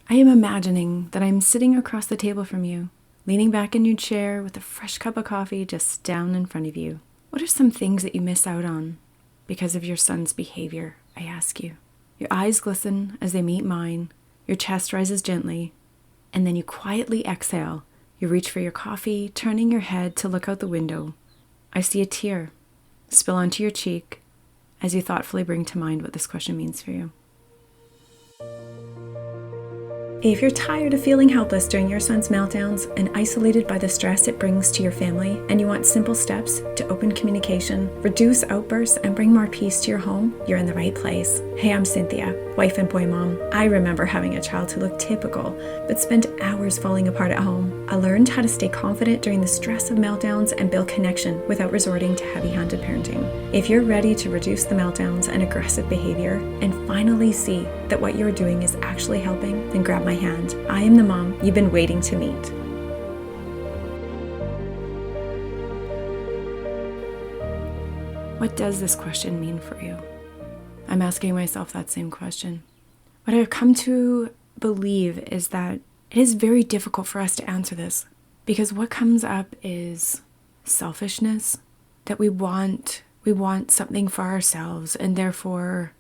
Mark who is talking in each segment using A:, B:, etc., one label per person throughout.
A: I am imagining that I'm sitting across the table from you, leaning back in your chair with a fresh cup of coffee just down in front of you. What are some things that you miss out on because of your son's behavior, I ask you? Your eyes glisten as they meet mine, your chest rises gently, and then you quietly exhale. You reach for your coffee, turning your head to look out the window. I see a tear spill onto your cheek as you thoughtfully bring to mind what this question means for you. If you're tired of feeling helpless during your son's meltdowns and isolated by the stress it brings to your family, and you want simple steps to open communication, reduce outbursts, and bring more peace to your home, you're in the right place. Hey, I'm Cynthia, wife and boy mom. I remember having a child who looked typical, but spent hours falling apart at home. I learned how to stay confident during the stress of meltdowns and build connection without resorting to heavy-handed parenting. If you're ready to reduce the meltdowns and aggressive behavior and finally see that what you're doing is actually helping, then grab my hand. I am the mom you've been waiting to meet. What does this question mean for you? I'm asking myself that same question. What I've come to believe is that it is very difficult for us to answer this, because what comes up is selfishness, that we want something for ourselves, and therefore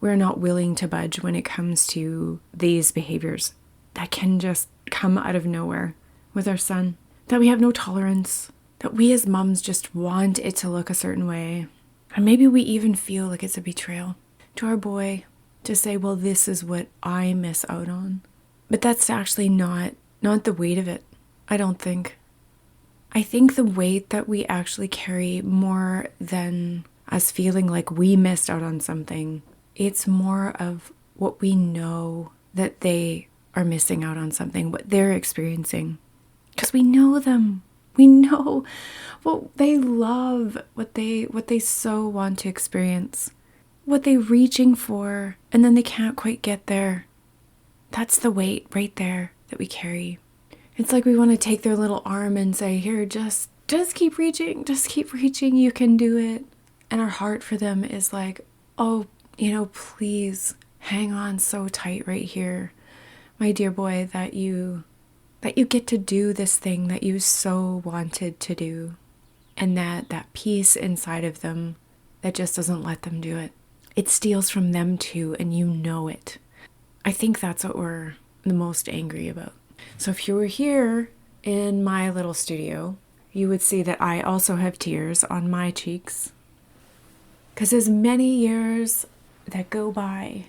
A: we're not willing to budge when it comes to these behaviors that can just come out of nowhere with our son, that we have no tolerance, that we as moms just want it to look a certain way. And maybe we even feel like it's a betrayal to our boy to say, well, this is what I miss out on. But that's actually not the weight of it, I don't think. I think the weight that we actually carry, more than us feeling like we missed out on something, it's more of what we know that they are missing out on something, what they're experiencing. Because we know them. We know what they love, what they so want to experience, what they're reaching for, and then they can't quite get there. That's the weight right there that we carry. It's like we want to take their little arm and say, here, just keep reaching, you can do it. And our heart for them is like, oh, please hang on so tight right here, my dear boy, that you get to do this thing that you so wanted to do. And that peace inside of them that just doesn't let them do it. It steals from them too, and you know it. I think that's what we're the most angry about. So if you were here in my little studio, you would see that I also have tears on my cheeks. Because as many years that go by,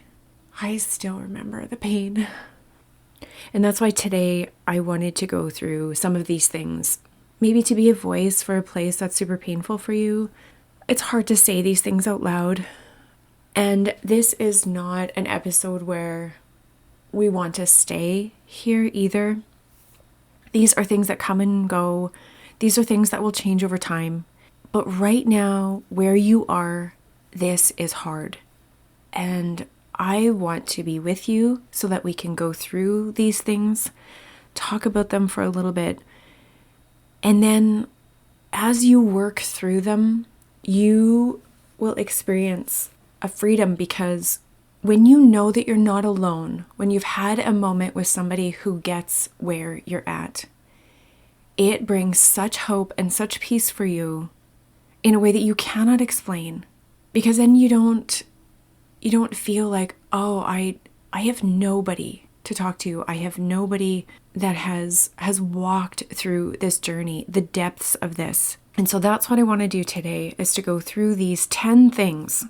A: I still remember the pain. And that's why today I wanted to go through some of these things. Maybe to be a voice for a place that's super painful for you. It's hard to say these things out loud. And this is not an episode where we want to stay here either. These are things that come and go. These are things that will change over time. But right now, where you are, this is hard. And I want to be with you so that we can go through these things, talk about them for a little bit. And then as you work through them, you will experience a freedom, because when you know that you're not alone, when you've had a moment with somebody who gets where you're at, it brings such hope and such peace for you in a way that you cannot explain. Because then you don't feel like, oh, I have nobody to talk to. I have nobody that has walked through this journey, the depths of this. And so that's what I want to do today, is to go through these 10 things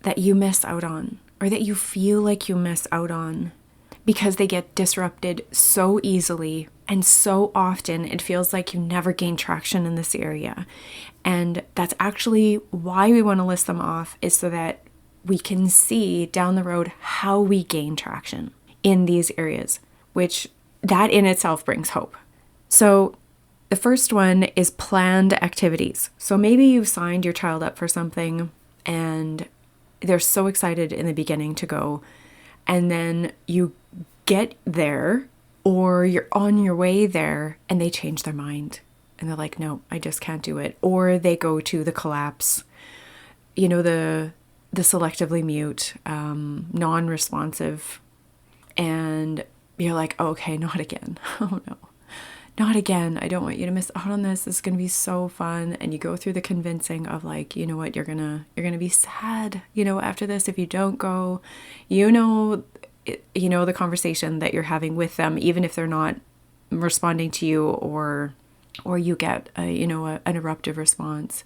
A: that you miss out on, or that you feel like you miss out on, because they get disrupted so easily and so often. It feels like you never gain traction in this area. And that's actually why we want to list them off, is so that we can see down the road how we gain traction in these areas, which that in itself brings hope. So the first one is planned activities. So maybe you've signed your child up for something and they're so excited in the beginning to go, and then you get there, or you're on your way there and they change their mind and they're like, no, I just can't do it. Or they go to the collapse, the selectively mute, non-responsive. And you're like, oh, okay, not again. Oh no, not again. I don't want you to miss out on this. This is going to be so fun. And you go through the convincing of like, you know what, you're going to be sad, after this, if you don't go, the conversation that you're having with them, even if they're not responding to you, or you get an eruptive response.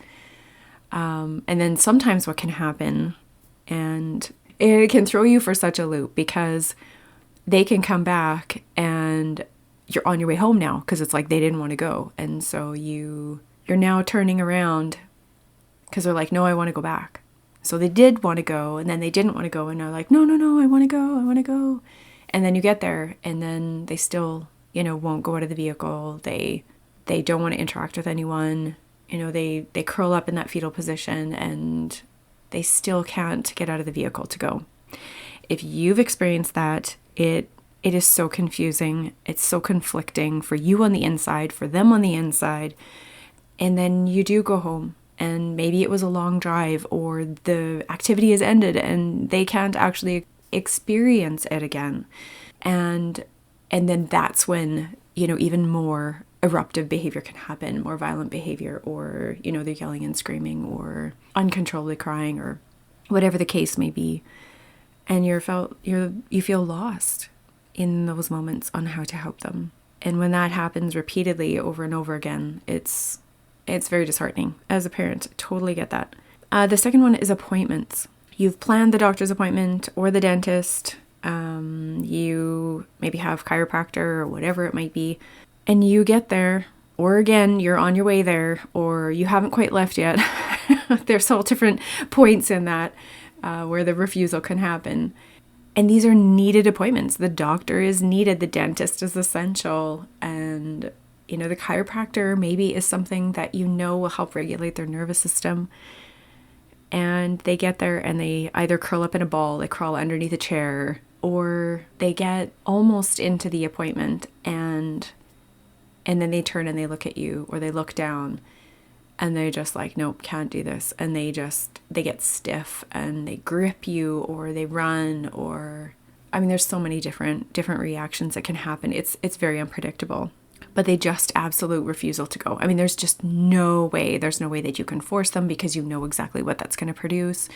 A: And then sometimes what can happen, and it can throw you for such a loop, because they can come back and you're on your way home now, because it's like they didn't want to go. And so you're now turning around because they're like, no, I want to go back. So they did want to go, and then they didn't want to go, and they're like, no, I want to go. And then you get there, and then they still, won't go out of the vehicle. They don't want to interact with anyone. They curl up in that fetal position, and they still can't get out of the vehicle to go. If you've experienced that, it is so confusing. It's so conflicting for you on the inside, for them on the inside. And then you do go home, and maybe it was a long drive, or the activity has ended and they can't actually experience it again. And then that's when, even more eruptive behavior can happen, more violent behavior, or, they're yelling and screaming, or uncontrollably crying, or whatever the case may be. And you feel lost in those moments on how to help them. And when that happens repeatedly over and over again, it's very disheartening as a parent. Totally get that. The second one is appointments. You've planned the doctor's appointment or the dentist. You maybe have chiropractor or whatever it might be. And you get there, or again, you're on your way there, or you haven't quite left yet. There's all different points in that where the refusal can happen. And these are needed appointments. The doctor is needed. The dentist is essential. And, the chiropractor maybe is something that will help regulate their nervous system. And they get there and they either curl up in a ball, they crawl underneath a chair, or they get almost into the appointment and then they turn and they look at you, or they look down and they're just like, nope, can't do this. And they get stiff and they grip you, or they run, or, there's so many different reactions that can happen. It's very unpredictable, but they just absolute refusal to go. There's just no way that you can force them, because you know exactly what that's going to produce.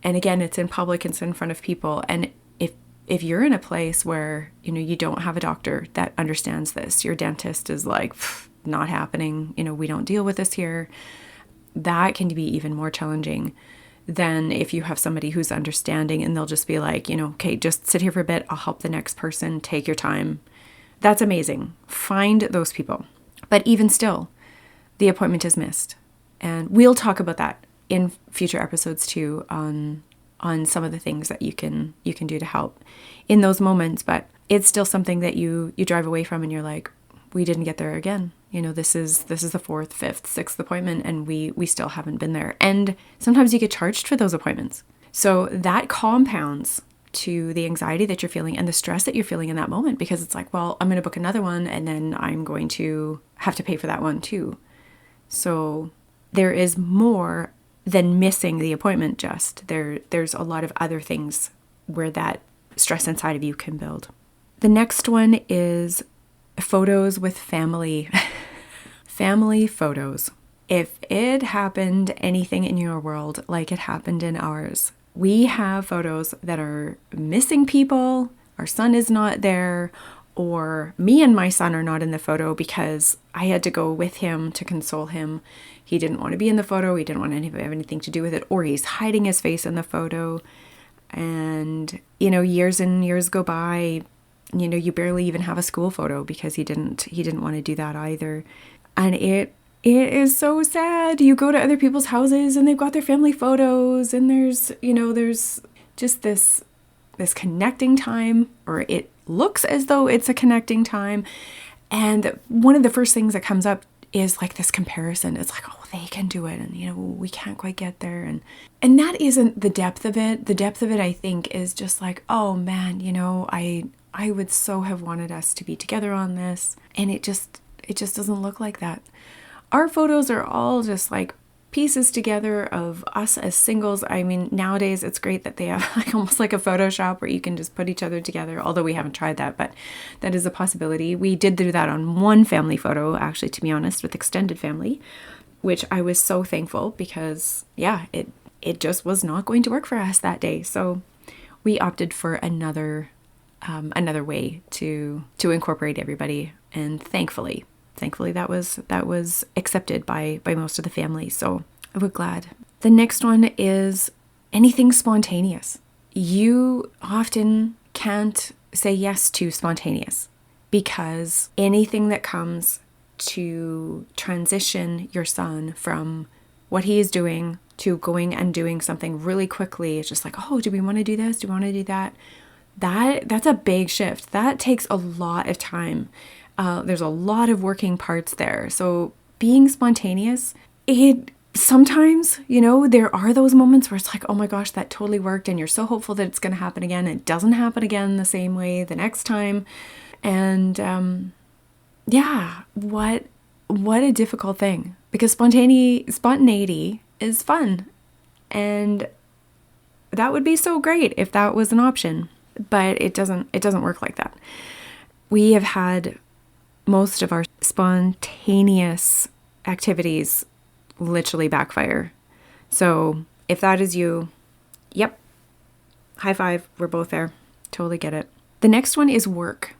A: And again, it's in public, it's in front of people. And if you're in a place where, you don't have a doctor that understands this, your dentist is like, not happening, we don't deal with this here, that can be even more challenging than if you have somebody who's understanding and they'll just be like, okay, just sit here for a bit, I'll help the next person, take your time. That's amazing. Find those people. But even still, the appointment is missed. And we'll talk about that in future episodes too, on some of the things that you can do to help in those moments. But it's still something that you drive away from and you're like, we didn't get there again. This is the fourth, fifth, sixth appointment, and we still haven't been there. And sometimes you get charged for those appointments. So that compounds to the anxiety that you're feeling and the stress that you're feeling in that moment, because it's like, well, I'm going to book another one and then I'm going to have to pay for that one too. So there is more than missing the appointment. There's a lot of other things where that stress inside of you can build. The next one is photos with family. Family photos. If it happened anything in your world like it happened in ours, we have photos that are missing people, our son is not there, or me and my son are not in the photo because I had to go with him to console him. He didn't want to be in the photo, he didn't want to have anything to do with it, or he's hiding his face in the photo. And, years and years go by, you barely even have a school photo because he didn't want to do that either. And it is so sad. You go to other people's houses and they've got their family photos, and there's just this connecting time, or it looks as though it's a connecting time. And one of the first things that comes up is like this comparison. It's like, oh, they can do it, and we can't quite get there. And that isn't the depth of it. The depth of it, I think, is just like, oh man, I would so have wanted us to be together on this. And it just doesn't look like that. Our photos are all just like pieces together of us as singles. I mean, nowadays it's great that they have like almost like a Photoshop where you can just put each other together, although we haven't tried that, but that is a possibility. We did do that on one family photo, actually, to be honest, with extended family, which I was so thankful because, yeah, it just was not going to work for us that day. So we opted for another way to incorporate everybody, and thankfully that was accepted by most of the family. So we're glad. The next one is anything spontaneous. You often can't say yes to spontaneous because anything that comes to transition your son from what he is doing to going and doing something really quickly, it's just like, oh, do we want to do this? Do we want to do that? That's a big shift. That takes a lot of time. There's a lot of working parts there. So being spontaneous, it sometimes, there are those moments where it's like, oh my gosh, that totally worked. And you're so hopeful that it's going to happen again. It doesn't happen again the same way the next time. And yeah, what a difficult thing, because spontaneity is fun. And that would be so great if that was an option, but it doesn't work like that. We have had most of our spontaneous activities literally backfire. So if that is you, yep, high five, we're both there. Totally get it. The next one is work.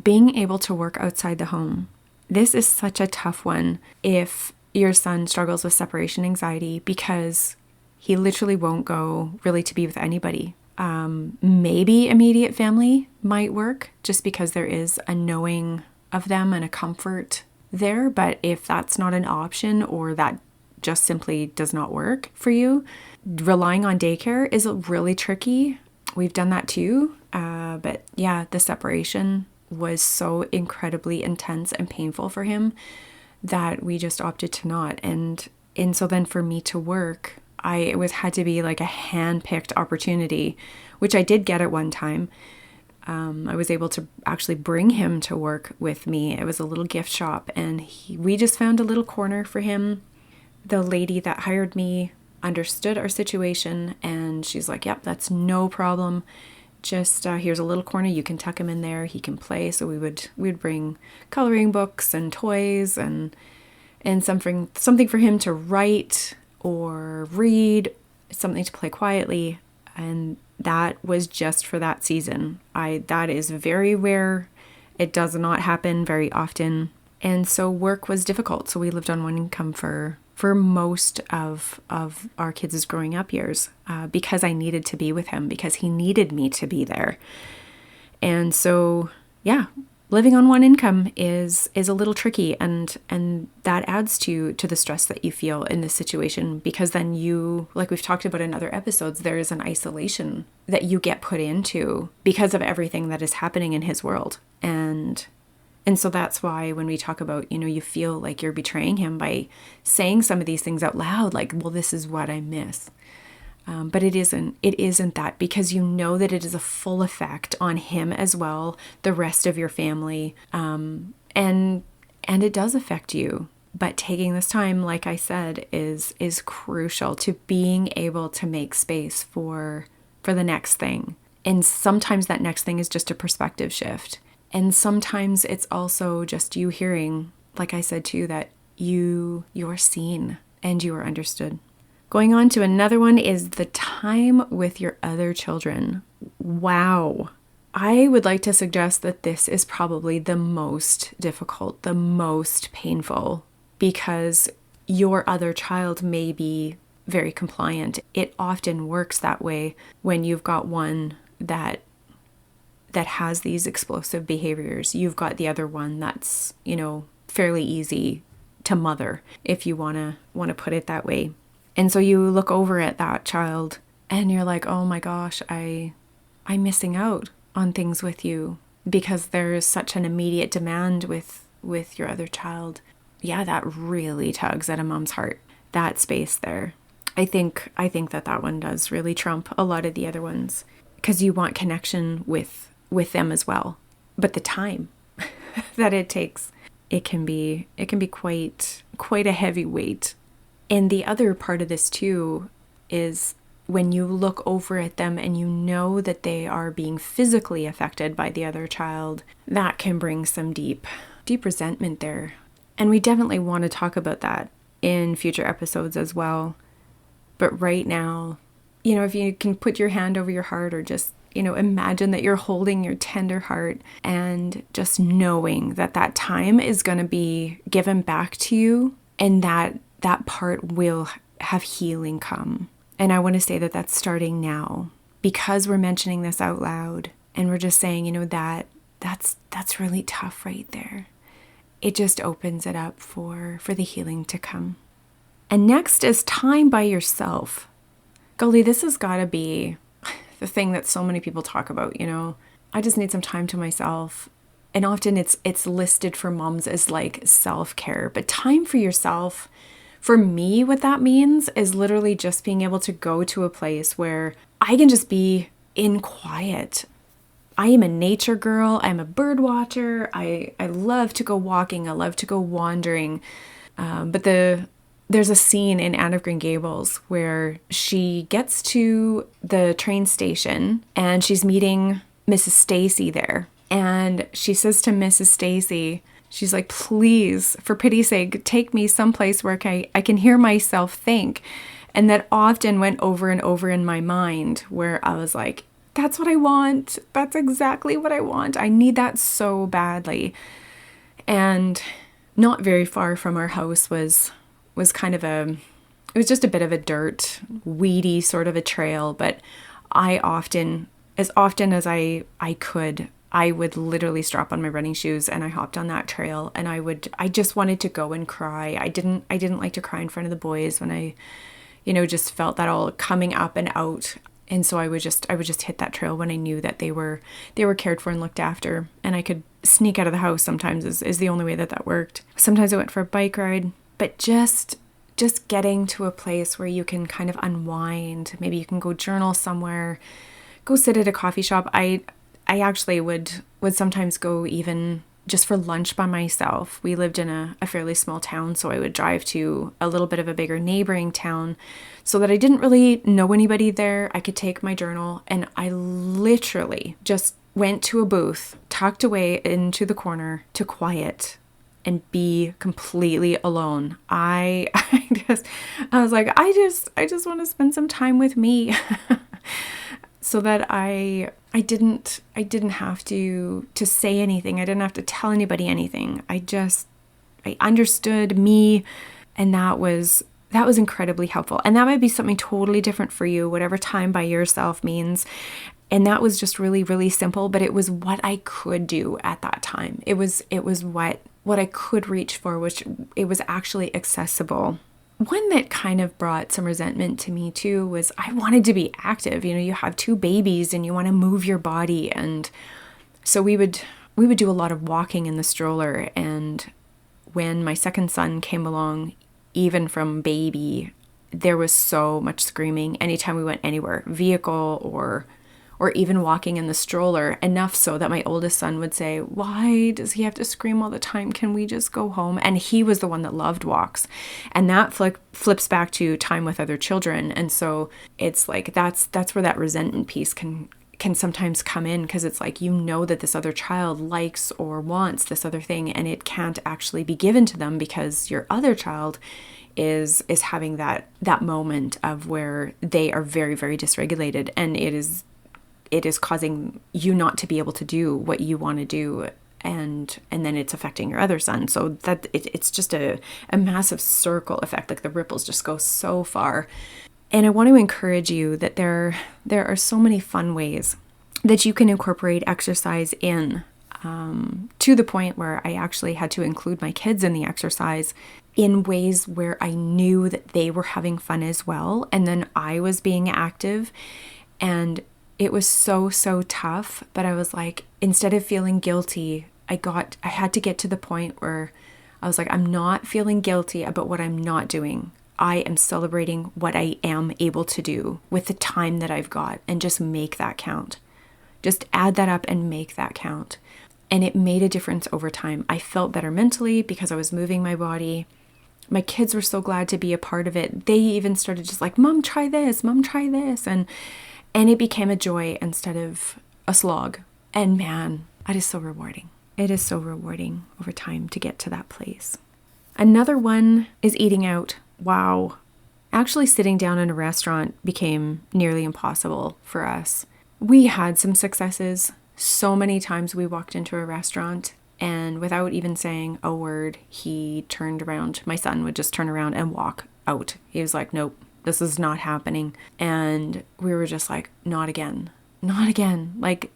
A: Being able to work outside the home. This is such a tough one if your son struggles with separation anxiety, because he literally won't go really to be with anybody. Maybe immediate family might work just because there is a knowing of them and a comfort there. But if that's not an option, or that just simply does not work for you, relying on daycare is really tricky. We've done that too. But yeah, the separation was so incredibly intense and painful for him that we just opted to not. And so then for me to work, it had to be like a hand-picked opportunity, which I did get at one time. I was able to actually bring him to work with me. It was a little gift shop, and we just found a little corner for him. The lady that hired me understood our situation, and she's like, yep, that's no problem. Just here's a little corner. You can tuck him in there. He can play. So we'd bring coloring books and toys and something for him to write or read, something to play quietly. And that was just for that season. That is very rare. It does not happen very often. And so work was difficult. So we lived on one income for most of our kids' growing up years, because I needed to be with him, because he needed me to be there. And so, yeah, living on one income is a little tricky, and that adds to the stress that you feel in this situation, because then you, like we've talked about in other episodes, there is an isolation that you get put into because of everything that is happening in his world. And so that's why when we talk about, you feel like you're betraying him by saying some of these things out loud, like, well, this is what I miss. But it isn't that, because you know that it is a full effect on him as well, the rest of your family. And it does affect you. But taking this time, like I said, is crucial to being able to make space for the next thing. And sometimes that next thing is just a perspective shift. And sometimes it's also just you hearing, like I said too, that you're seen and you are understood. Going on to another one is the time with your other children. Wow. I would like to suggest that this is probably the most difficult, the most painful, because your other child may be very compliant. It often works that way when you've got one that has these explosive behaviors. You've got the other one that's, fairly easy to mother, if you want to put it that way. And so you look over at that child and you're like, oh my gosh, I'm missing out on things with you because there is such an immediate demand with your other child. Yeah, that really tugs at a mom's heart, that space there. I think that one does really trump a lot of the other ones, because you want connection with them as well. But the time that it takes, it can be quite a heavy weight And the other part of this too is when you look over at them and you know that they are being physically affected by the other child, that can bring some deep resentment there. And we definitely want to talk about that in future episodes as well. But right now, if you can put your hand over your heart or just, imagine that you're holding your tender heart and just knowing that that time is going to be given back to you and that part will have healing come. And I want to say that that's starting now because we're mentioning this out loud and we're just saying, that's really tough right there. It just opens it up for the healing to come. And next is time by yourself. Golly, this has got to be the thing that so many people talk about, I just need some time to myself. And often it's listed for moms as like self-care, but time for yourself, for me, what that means is literally just being able to go to a place where I can just be in quiet. I am a nature girl. I'm a bird watcher. I love to go walking. I love to go wandering. But there's a scene in Anne of Green Gables where she gets to the train station and she's meeting Mrs. Stacy there. And she says to Mrs. Stacy, she's like, please, for pity's sake, take me someplace where I can hear myself think. And that often went over and over in my mind where I was like, that's what I want. That's exactly what I want. I need that so badly. And not very far from our house was kind of it was just a bit of a dirt, weedy sort of a trail. But I often as I could, I would literally strap on my running shoes and I hopped on that trail and I just wanted to go and cry. I didn't like to cry in front of the boys when I, just felt that all coming up and out. And so I would just hit that trail when I knew that they were cared for and looked after. And I could sneak out of the house sometimes is the only way that worked. Sometimes I went for a bike ride, but just getting to a place where you can kind of unwind. Maybe you can go journal somewhere, go sit at a coffee shop. I actually would sometimes go even just for lunch by myself. We lived in a fairly small town, so I would drive to a little bit of a bigger neighboring town so that I didn't really know anybody there. I could take my journal, and I literally just went to a booth, tucked away into the corner to quiet and be completely alone. I was like, I just want to spend some time with me. So that I didn't have to say anything. I didn't have to tell anybody anything. I understood me, and that was incredibly helpful. And that might be something totally different for you, whatever time by yourself means. And that was just really, really simple, but it was what I could do at that time. It was what I could reach for, which it was actually accessible. One that kind of brought some resentment to me too was I wanted to be active. You have 2 babies and you want to move your body. And so we would do a lot of walking in the stroller. And when my second son came along, even from baby, there was so much screaming anytime we went anywhere, vehicle or even walking in the stroller, enough so that my oldest son would say, why does he have to scream all the time? Can we just go home? And he was the one that loved walks. And that flips back to time with other children. And so it's like, that's where that resentment piece can sometimes come in, because it's like, that this other child likes or wants this other thing, and it can't actually be given to them because your other child is having that moment of where they are very, very dysregulated, and it is causing you not to be able to do what you want to do, and then it's affecting your other son. So that it's just a massive circle effect. Like the ripples just go so far. And I want to encourage you that there are so many fun ways that you can incorporate exercise in, to the point where I actually had to include my kids in the exercise in ways where I knew that they were having fun as well, and then I was being active. And it was so, so tough, but I was like, instead of feeling guilty, I had to get to the point where I was like, I'm not feeling guilty about what I'm not doing. I am celebrating what I am able to do with the time that I've got, and just make that count. Just add that up and make that count. And it made a difference over time. I felt better mentally because I was moving my body. My kids were so glad to be a part of it. They even started just like, Mom, try this, Mom, try this. And it became a joy instead of a slog. And man, it is so rewarding. It is so rewarding over time to get to that place. Another one is eating out. Wow. Actually sitting down in a restaurant became nearly impossible for us. We had some successes. So many times we walked into a restaurant and without even saying a word, he turned around. My son would just turn around and walk out. He was like, nope, this is not happening. And we were just like, not again, not again. Like,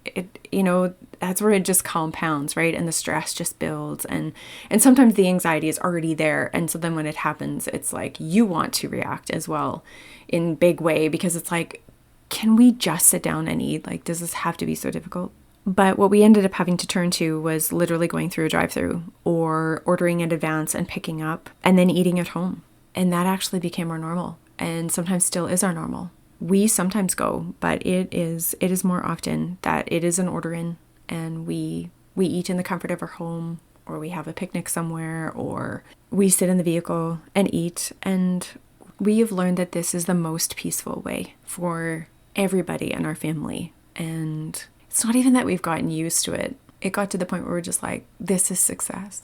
A: that's where it just compounds, right? And the stress just builds. And sometimes the anxiety is already there. And so then when it happens, it's like you want to react as well in big way, because it's like, can we just sit down and eat? Like, does this have to be so difficult? But what we ended up having to turn to was literally going through a drive-through or ordering in advance and picking up and then eating at home. And that actually became our normal, and sometimes still is our normal. We sometimes go, but it is more often that it is an order in, and we eat in the comfort of our home, or we have a picnic somewhere, or we sit in the vehicle and eat. And we have learned that this is the most peaceful way for everybody in our family. And it's not even that we've gotten used to it. It got to the point where we're just like, this is success.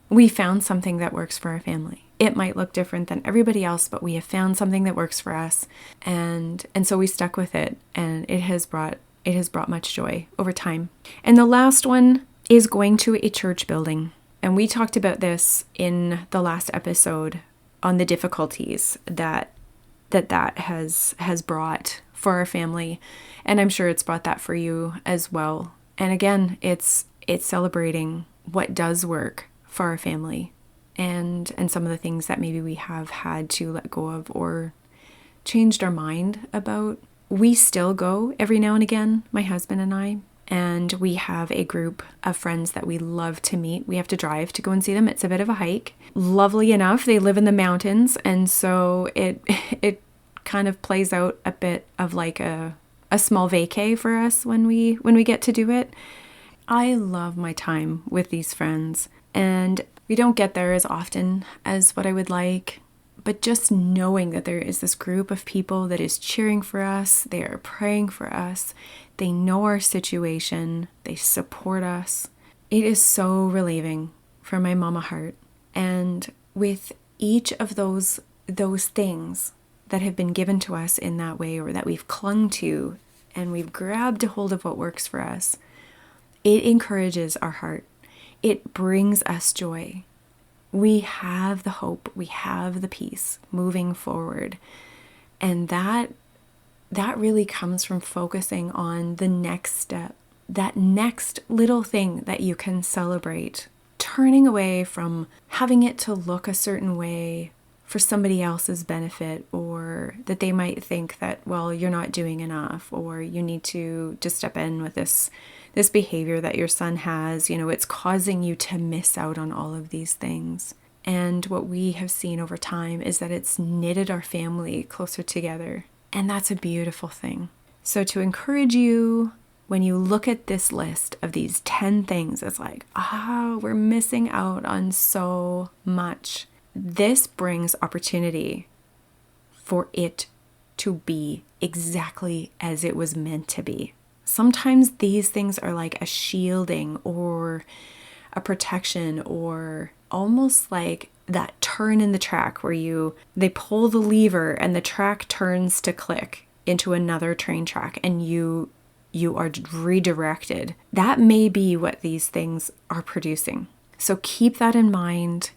A: We found something that works for our family. It might look different than everybody else, but we have found something that works for us. And so we stuck with it, and it has brought much joy over time. And the last one is going to a church building. And we talked about this in the last episode on the difficulties that has brought for our family. And I'm sure it's brought that for you as well. And again, it's celebrating what does work for our family and some of the things that maybe we have had to let go of or changed our mind about. We still go every now and again, my husband and I, and we have a group of friends that we love to meet. We have to drive to go and see them. It's a bit of a hike. Lovely enough, they live in the mountains, and so it kind of plays out a bit of like a small vacay for us when we get to do it. I love my time with these friends, and we don't get there as often as what I would like, but just knowing that there is this group of people that is cheering for us, they are praying for us, they know our situation, they support us. It is so relieving for my mama heart. And with each of those things that have been given to us in that way, or that we've clung to and we've grabbed a hold of what works for us, it encourages our heart. It brings us joy. We have the hope, we have the peace moving forward. And that really comes from focusing on the next step, that next little thing that you can celebrate, turning away from having it to look a certain way for somebody else's benefit, or that they might think that, well, you're not doing enough, or you need to step in with this behavior that your son has. It's causing you to miss out on all of these things. And what we have seen over time is that it's knitted our family closer together. And that's a beautiful thing. So to encourage you, when you look at this list of these 10 things, it's like, we're missing out on so much. This brings opportunity for it to be exactly as it was meant to be. Sometimes these things are like a shielding or a protection, or almost like that turn in the track where they pull the lever and the track turns to click into another train track, and you are redirected. That may be what these things are producing. So keep that in mind,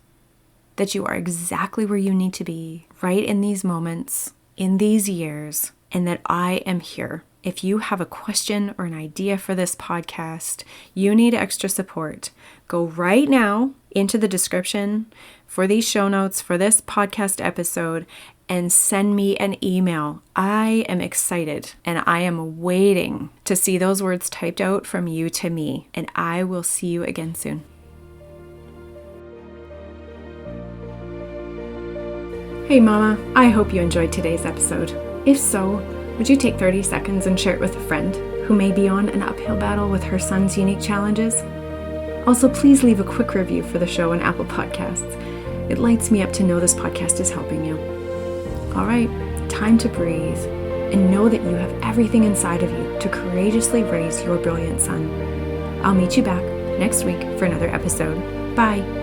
A: that you are exactly where you need to be right in these moments, in these years, and that I am here. If you have a question or an idea for this podcast, you need extra support, go right now into the description for these show notes for this podcast episode and send me an email. I am excited, and I am waiting to see those words typed out from you to me, and I will see you again soon. Hey Mama, I hope you enjoyed today's episode. If so, would you take 30 seconds and share it with a friend who may be on an uphill battle with her son's unique challenges? Also, please leave a quick review for the show on Apple Podcasts. It lights me up to know this podcast is helping you. All right, time to breathe and know that you have everything inside of you to courageously raise your brilliant son. I'll meet you back next week for another episode. Bye.